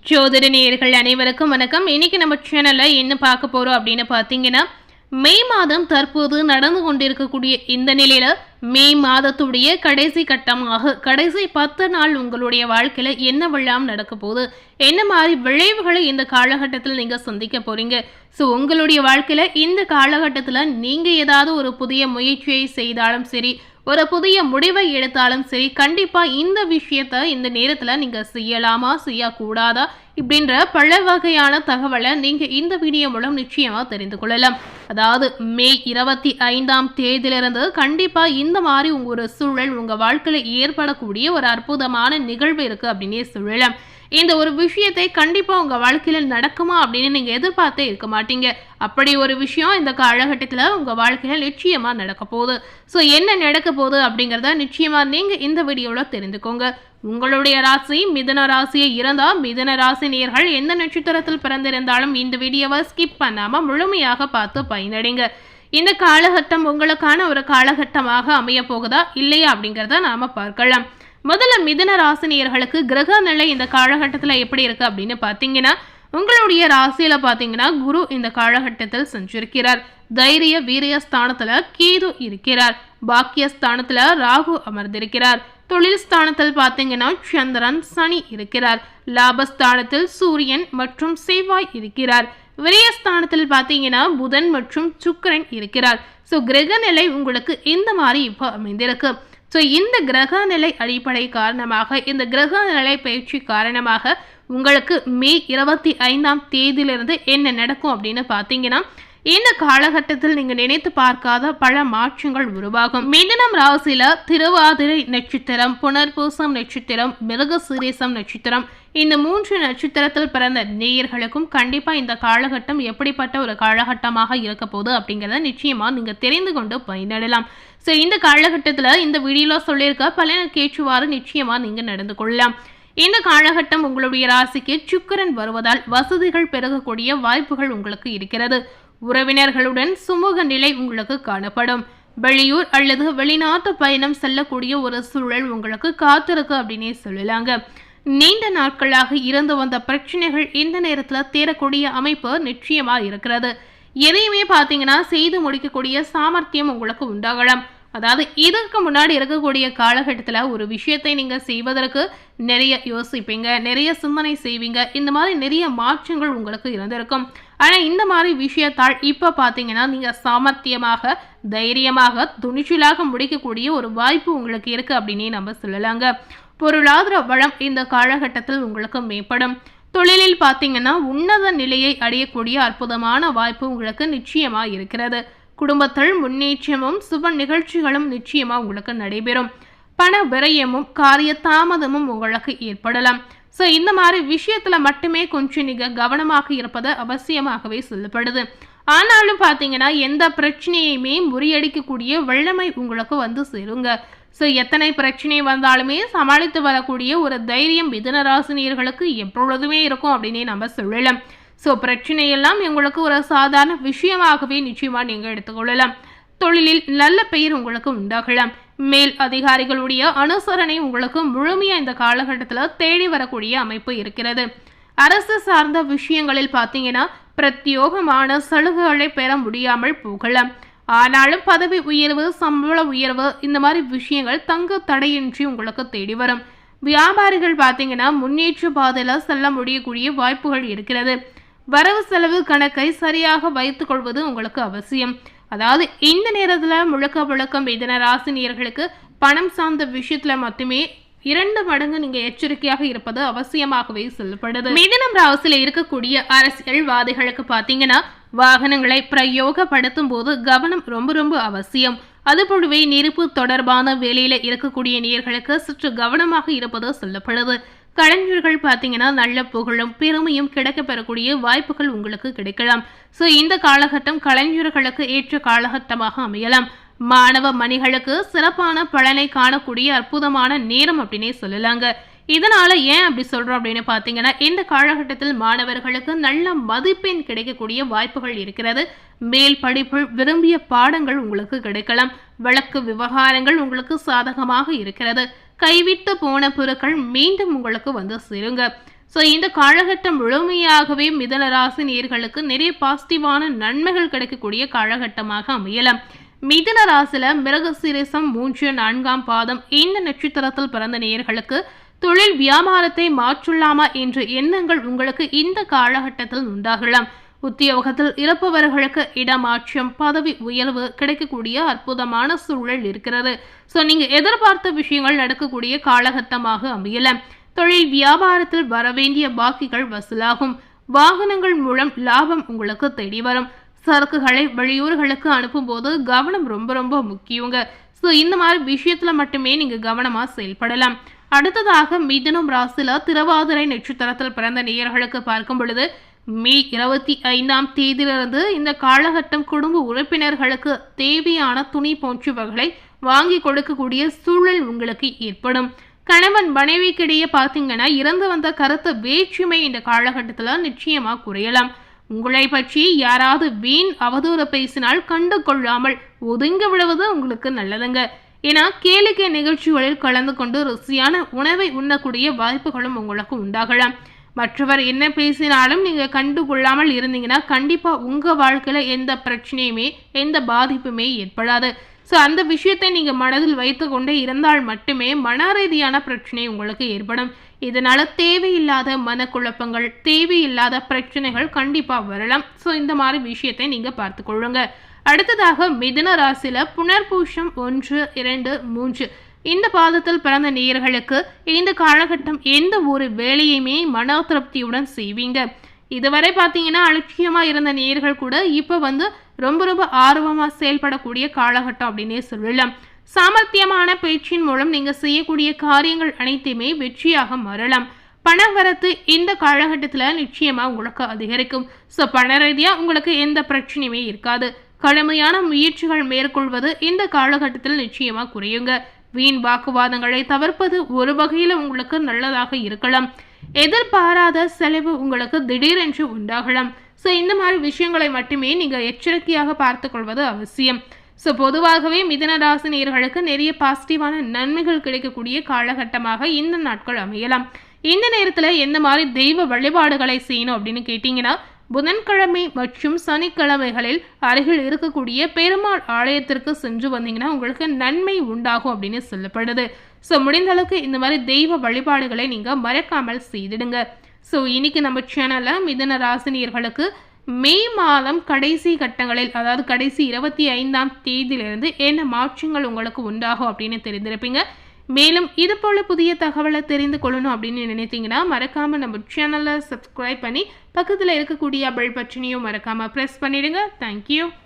ஜோதிட நேயர்கள் அனைவருக்கும் வணக்கம். இன்னைக்கு நம்ம சேனல்ல என்ன பார்க்க போறோம் அப்படின்னு பார்த்தீங்கன்னா, மே மாதம் தற்போது நடந்து கொண்டிருக்கக்கூடிய இந்த நிலையில மே மாதத்துடைய கடைசி கட்டமாக கடைசி 10 நாள் உங்களுடைய வாழ்க்கையில என்னவெல்லாம் நடக்க போகுது, என்ன மாதிரி விளைவுகளை இந்த காலகட்டத்தில் நீங்க சந்திக்க போறீங்க. ஸோ உங்களுடைய வாழ்க்கையில இந்த காலகட்டத்தில் நீங்க ஏதாவது ஒரு புதிய முயற்சியை செய்தாலும் சரி, ஒரு புதிய முடிவை எடுத்தாலும் சரி, கண்டிப்பா இந்த விஷயத்த இந்த நேரத்துல நீங்க செய்யலாமா செய்யக்கூடாதா இப்படின்ற பல வகையான தகவலை நீங்க இந்த வீடியோ மூலம் நிச்சயமா தெரிந்து கொள்ளலாம். அதாவது மே 25ஆம் தேதியிலிருந்து கண்டிப்பா இந்த மாதிரி ஒரு சூழல் உங்க வாழ்க்கையில ஏற்படக்கூடிய ஒரு அற்புதமான நிகழ்வு இருக்கு அப்படின்னே சொல்லலாம். இந்த ஒரு விஷயத்தை கண்டிப்பா உங்க வாழ்க்கையில நடக்குமா அப்படின்னு நீங்க எதிர்பார்த்தே இருக்க மாட்டீங்க. அப்படி ஒரு விஷயம் இந்த காலகட்டத்தில் உங்க வாழ்க்கையில நிச்சயமா நடக்க போகுது. ஸோ என்ன நடக்க போகுது அப்படிங்கிறத நிச்சயமா நீங்க இந்த வீடியோவில் தெரிந்துக்கோங்க. உங்களுடைய ராசி மிதுன ராசியை இருந்தால் மிதுன ராசி நேயர்கள் எந்த நட்சத்திரத்தில் பிறந்திருந்தாலும் இந்த வீடியோவை ஸ்கிப் பண்ணாம முழுமையாக பார்த்து பயனடைங்க. இந்த காலகட்டம் உங்களுக்கான ஒரு காலகட்டமாக அமைய போகுதா இல்லையா அப்படிங்கிறத நாம பார்க்கலாம். முதல்ல மிதுன ராசினியர்களுக்கு கிரக நிலை இந்த காலகட்டத்தில் எப்படி இருக்கு அப்படின்னு பார்த்தீங்கன்னா, உங்களுடைய ராசியில பார்த்தீங்கன்னா குரு இந்த காலகட்டத்தில் செஞ்சிருக்கிறார். தைரிய வீரிய ஸ்தானத்துல கேது இருக்கிறார். பாக்கிய ஸ்தானத்துல ராகு அமர்ந்திருக்கிறார். தொழில் ஸ்தானத்தில் பார்த்தீங்கன்னா சந்திரன் சனி இருக்கிறார். லாபஸ்தானத்தில் சூரியன் மற்றும் செவ்வாய் இருக்கிறார். விரயஸ்தானத்தில் பார்த்தீங்கன்னா புதன் மற்றும் சுக்கிரன் இருக்கிறார். ஸோ கிரக நிலை உங்களுக்கு இந்த மாதிரி இப்போ அமைந்திருக்கு. ஸோ இந்த கிரக நிலை அடிப்படை காரணமாக, இந்த கிரக நிலை பயிற்சி காரணமாக உங்களுக்கு மே 25ஆம் தேதியிலிருந்து என்ன நடக்கும் அப்படின்னு பார்த்தீங்கன்னா, இந்த காலகட்டத்தில் நீங்க நினைத்து பார்க்காத பல மாற்றங்கள் உருவாகும். மிதுனம் ராசியில திருவாதிரை நட்சத்திரம், புனர்பூசம் நட்சத்திரம், மிருகசீரிசம் நட்சத்திரம், இந்த 3 நட்சத்திரத்தில் பிறந்த நேயர்களுக்கும் கண்டிப்பா இந்த காலகட்டம் எப்படிப்பட்ட ஒரு காலகட்டமாக இருக்க போகுது அப்படிங்கிறத நிச்சயமா நீங்க தெரிந்து கொண்டு பயனடையலாம். ஸோ இந்த காலகட்டத்தில் இந்த வீடியோல சொல்லியிருக்க பலனுக்கேற்றுவாறு நிச்சயமா நீங்க நடந்து கொள்ளலாம். இந்த காலகட்டம் உங்களுடைய ராசிக்கு சுக்கிரன் வருவதால் வசதிகள் பெருகக்கூடிய வாய்ப்புகள் உங்களுக்கு இருக்கிறது. உறவினர்களுடன் சுமூக நிலை உங்களுக்கு காணப்படும். வெளியூர் அல்லது வெளிநாட்டு பயணம் செல்லக்கூடிய ஒரு சூழல் உங்களுக்கு காத்திருக்கு அப்படின்னே சொல்லலாங்க. நீண்ட நாட்களாக இருந்து வந்த பிரச்சனைகள் இந்த நேரத்தில் தீரக்கூடிய அமைப்பு நிச்சயமா இருக்கிறது. எதையுமே பார்த்தீங்கன்னா செய்து முடிக்கக்கூடிய சாமர்த்தியம் உங்களுக்கு உண்டாகலாம். அதாவது இதற்கு முன்னாடி இருக்கக்கூடிய காலகட்டத்தில் ஒரு விஷயத்தை நீங்க செய்வதற்கு நிறைய யோசிப்பீங்க, நிறைய சிந்தனை செய்வீங்க, இந்த மாதிரி நிறைய மாற்றங்கள் உங்களுக்கு இருந்திருக்கும். ஆனால் இந்த மாதிரி விஷயத்தால் இப்போ பார்த்தீங்கன்னா நீங்க சாமர்த்தியமாக, தைரியமாக, துணிச்சலாக முடிக்கக்கூடிய ஒரு வாய்ப்பு உங்களுக்கு இருக்கு அப்படின்னே நம்ம சொல்லலாங்க. பொருளாதார வளம் இந்த காலகட்டத்தில் உங்களுக்கு மேம்படும். தொழிலில் பார்த்தீங்கன்னா உன்னத நிலையை அடையக்கூடிய அற்புதமான வாய்ப்பு உங்களுக்கு நிச்சயமா இருக்கிறது. குடும்பத்தில் முன்னேற்றமும் சுப நிகழ்ச்சிகளும் நிச்சயமா உங்களுக்கு நடைபெறும். பண விரயமும் காரிய தாமதமும் உங்களுக்கு ஏற்படலாம். ஸோ இந்த மாதிரி விஷயத்துல மட்டுமே கொஞ்சம் நீங்க கவனமாக இருப்பது அவசியமாகவே சொல்லப்படுது. ஆனாலும் பார்த்தீங்கன்னா எந்த பிரச்சனையுமே முறியடிக்கக்கூடிய வல்லமை உங்களுக்கு வந்து சேருங்க. ஸோ எத்தனை பிரச்சனை வந்தாலுமே சமாளித்து வரக்கூடிய ஒரு தைரியம் மிதுன ராசினியர்களுக்கு எப்பொழுதுமே இருக்கும் அப்படின்னே நம்ம சொல்லலாம். ஸோ பிரச்சனையெல்லாம் உங்களுக்கு ஒரு சாதாரண விஷயமாகவே நிச்சயமா நீங்கள் எடுத்துக்கொள்ளலாம். தொழிலில் நல்ல பெயர் உங்களுக்கு உண்டாகலாம். மேல் அதிகாரிகளுடைய அனுசரணை உங்களுக்கு முழுமையாக இந்த காலகட்டத்தில் தேடி வரக்கூடிய அமைப்பு இருக்கிறது. அரசு சார்ந்த விஷயங்களில் பார்த்தீங்கன்னா பிரத்யோகமான சலுகைகளை பெற முடியாமல் போகலாம். ஆனாலும் பதவி உயர்வு, சம்பள உயர்வு, இந்த மாதிரி விஷயங்கள் தங்கு தடையின்றி உங்களுக்கு தேடி வரும். வியாபாரிகள் பார்த்தீங்கன்னா முன்னேற்ற பாதையில் செல்ல முடியக்கூடிய வாய்ப்புகள் இருக்கிறது. வரவு செலவு கணக்கை சரியாக வைத்துக் கொள்வது உங்களுக்கு அவசியம். அதாவது இந்த நேரத்தில் முழுக்க மிதுன ராசினியர்களுக்கு பணம் சார்ந்த விஷயத்துல மட்டுமே 2 மடங்கு நீங்க எச்சரிக்கையாக இருப்பது அவசியமாகவே சொல்லப்படுது. மிதுனம் ராசியில இருக்கக்கூடிய அரசியல்வாதிகளுக்கு பார்த்தீங்கன்னா வாகனங்களை பிரயோகப்படுத்தும் போது கவனம் ரொம்ப அவசியம். அதுபோலவே நெருப்பு தொடர்பான வேலையில இருக்கக்கூடிய நேயர்களுக்கு சற்று கவனமாக இருப்பது சொல்லப்படுது. கலைஞர்கள் பார்த்தீங்கன்னா நல்ல புகழும் பெருமையும் கிடைக்க பெறக்கூடிய வாய்ப்புகள் உங்களுக்கு கிடைக்கலாம். ஸோ இந்த காலகட்டம் கலைஞர்களுக்கு ஏற்ற காலகட்டமாக அமையலாம். மாணவ மணிகளுக்கு சிறப்பான பலனை காணக்கூடிய அற்புதமான நேரம் அப்படின்னே சொல்லலாங்க. இதனால ஏன் அப்படி சொல்றோம் அப்படின்னு பார்த்தீங்கன்னா, இந்த காலகட்டத்தில் மாணவர்களுக்கு நல்ல மதிப்பெண் கிடைக்கக்கூடிய வாய்ப்புகள் இருக்கிறது. மேல் படிப்பில் விரும்பிய பாடங்கள் உங்களுக்கு கிடைக்கலாம். வழக்கு விவகாரங்கள் உங்களுக்கு சாதகமாக இருக்கிறது. கைவிட்டு போன பொருட்கள் மீண்டும் உங்களுக்கு வந்து சேருங்க. ஸோ இந்த காலகட்டம் முழுமையாகவே மிதுன ராசி நேயர்களுக்கு நிறைய பாசிட்டிவான நன்மைகள் கிடைக்கக்கூடிய காலகட்டமாக அமையலாம். மிதுன ராசியில மிருகசீரிசம் 3, 4ஆம் பாதம் இந்த நட்சத்திரத்தில் பிறந்த நேயர்களுக்கு தொழில் வியாபாரத்தை மாற்றலாமா என்ற எண்ணங்கள் உங்களுக்கு இந்த காலகட்டத்தில் உண்டாகலாம். உத்தியோகத்தில் இருப்பவர்களுக்கு இடமாற்றம், பதவி உயர்வு கிடைக்கக்கூடிய அற்புதமான சூழல் இருக்கிறது. ஸோ நீங்க எதிர்பார்த்த விஷயங்கள் நடக்கக்கூடிய காலகட்டமாக அமையலாம். தொழில் வியாபாரத்தில் வரவேண்டிய பாக்கிகள் வசூலாகும். வாகனங்கள் மூலம் லாபம் உங்களுக்கு தேடி வரும். சரக்குகளை வெளியூர்களுக்கு அனுப்பும் போது கவனம் ரொம்ப ரொம்ப முக்கியங்க. ஸோ இந்த மாதிரி விஷயத்துல மட்டுமே நீங்க கவனமா செயல்படலாம். அடுத்ததாக மிதுனம் ராசியில திருவாதிரை நட்சத்திரத்தில் பிறந்த நேயர்களுக்கு பார்க்கும் பொழுது மே 25ஆம் தேதியிலிருந்து இந்த காலகட்டம் குடும்ப உறுப்பினர்களுக்கு தேவையான துணி போன்றவர்களை வாங்கி கொடுக்கக்கூடிய சூழல் உங்களுக்கு ஏற்படும். கணவன் மனைவிக்கிடையே பார்த்தீங்கன்னா இறந்து வந்த கருத்து வேற்றுமை இந்த காலகட்டத்தில் நிச்சயமா குறையலாம். உங்களை பற்றி யாராவது வீண் அவதூறு பேசினால் கண்டு கொள்ளாமல் ஒதுங்கி விடுவது உங்களுக்கு நல்லதுங்க. ஏன்னா கேளிக்கை நிகழ்ச்சிகளில் கலந்து கொண்டு ருசியான உணவை உண்ணக்கூடிய வாய்ப்புகளும் உங்களுக்கு உண்டாகலாம். மற்றவர் என்ன பேசினாலும் நீங்க கண்டு கொள்ளாமல் இருந்தீங்கன்னா கண்டிப்பா உங்க வாழ்க்கையில எந்த பிரச்சனையுமே எந்த பாதிப்புமே ஏற்படாது. ஸோ அந்த விஷயத்தை நீங்க மனதில் வைத்து கொண்டே இருந்தால் மட்டுமே மன ரீதியான பிரச்சனை உங்களுக்கு ஏற்படும். இதனால தேவையில்லாத மனக்குழப்பங்கள், தேவையில்லாத பிரச்சனைகள் கண்டிப்பா வரலாம். ஸோ இந்த மாதிரி விஷயத்தை நீங்க பார்த்து கொள்ளுங்க. அடுத்ததாக மிதுன ராசியில புனர்பூஷம் 1, 2, 3 இந்த பாதத்தில் பிறந்த நேயர்களுக்கு இந்த காலகட்டம் எந்த ஒரு வேலையுமே மன திருப்தியுடன் செய்வீங்க. இதுவரை பார்த்தீங்கன்னா அலட்சியமா இருந்த நேயர்கள் கூட இப்ப ரொம்ப ரொம்ப ஆர்வமா செயல்படக்கூடிய காலகட்டம் அப்படின்னே சொல்லலாம். சாமர்த்தியமான பேச்சின் மூலம் நீங்க செய்யக்கூடிய காரியங்கள் அனைத்துமே வெற்றியாக மாறலாம். பணவரத்து இந்த காலகட்டத்துல நிச்சயமா உங்களுக்கு அதிகரிக்கும். ஸோ பண ரீதியா உங்களுக்கு எந்த பிரச்சனையுமே இருக்காது. கடுமையான முயற்சிகள் மேற்கொள்வது இந்த காலகட்டத்தில் நிச்சயமா குறையுங்க. வீண் வாக்குவாதங்களை தவிர்ப்பது ஒரு வகையில் உங்களுக்கு நல்லதாக இருக்கலாம். எதிர்பாராத செலவு உங்களுக்கு திடீரென்று உண்டாகலாம். ஸோ இந்த மாதிரி விஷயங்களை மட்டுமே நீங்க எச்சரிக்கையாக பார்த்து கொள்வது அவசியம். ஸோ பொதுவாகவே மிதுன ராசி நேயர்களுக்கு நிறைய பாசிட்டிவான நன்மைகள் கிடைக்கக்கூடிய காலகட்டமாக இந்த நாட்கள் அமையலாம். இந்த நேரத்தில் எந்த மாதிரி தெய்வ வழிபாடுகளை செய்யணும் அப்படின்னு கேட்டீங்கன்னா புதன்கிழமை மற்றும் சனிக்கிழமைகளில் அருகில் இருக்கக்கூடிய பெருமாள் ஆலயத்திற்கு சென்று வந்தீங்கன்னா உங்களுக்கு நன்மை உண்டாகும் அப்படின்னு சொல்லப்படுது. ஸோ முடிந்த அளவுக்கு இந்த மாதிரி தெய்வ வழிபாடுகளை நீங்கள் மறக்காமல் செய்திடுங்க. ஸோ இன்னைக்கு நம்ம சேனலில் மிதுன ராசினியர்களுக்கு மே மாதம் கடைசி கட்டங்களில், அதாவது கடைசி 25ஆம் தேதியிலிருந்து என்ன மாற்றங்கள் உங்களுக்கு உண்டாகும் அப்படின்னு தெரிந்திருப்பீங்க. மேலும் இது போல புதிய தகவலை தெரிந்து கொள்ளணும் அப்படின்னு நினைத்தீங்கன்னா மறக்காம நம்ம சேனலை சப்ஸ்கிரைப் பண்ணி பக்கத்தில் இருக்கக்கூடிய பெல் பட்டனையும் மறக்காம ப்ரெஸ் பண்ணிடுங்க. தேங்க்யூ.